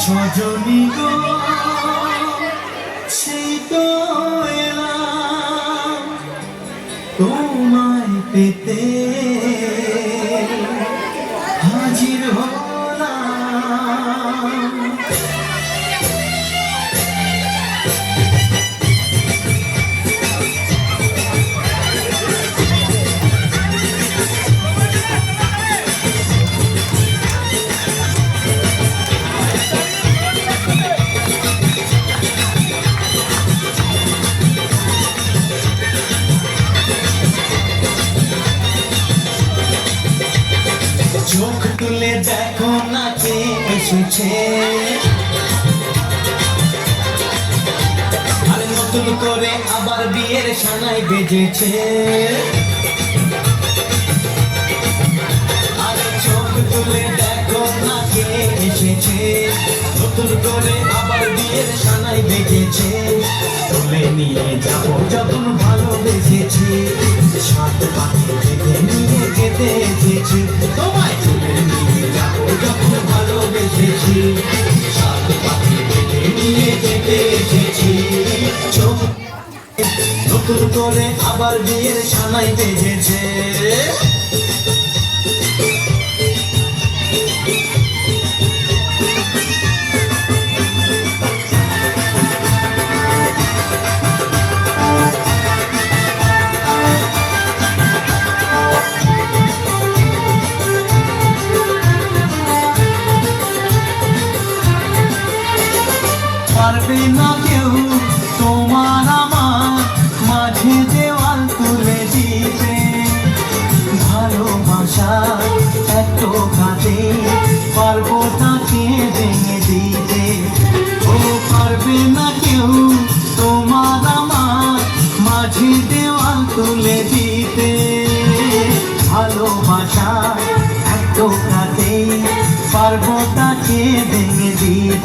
সজনী গো সেই তো এলাম তোমায় পেতে হাজির হলাম। চোখ তুলে দেখো না কে এসেছে, আর নতুন করে আবার বিয়ের সানাই বেজেছে। আর চোখ তুলে দেখো না কে এসেছে, নতুন করে আবার বিয়ের সানাই বেজেছে। তুলে নিয়ে যাবো যখন ভালোবেসেছি, সাত পাখি থেকে নিয়ে যেতে এসেছি। তোমায় তুলে নিয়ে যাবো যখন ভালোবেসেছি, সাত পাখি থেকে নিয়ে যেতে এসেছি। চোখ নতুন করে আবার বিয়ের সানাই বেজেছে। পারবে না কেউ তোমার আমার মাঝে দেওয়াল তুলে দিতে, ভালোবাসা এত কাঁদে পারবো তাকে ভেঙে দিতে। ও পারবে না কেউ তোমার আমার মাঝে দেওয়াল তুলে দিতে, ভালোবাসা এত কাঁদে পারবো তাকে ভেঙে দিতে।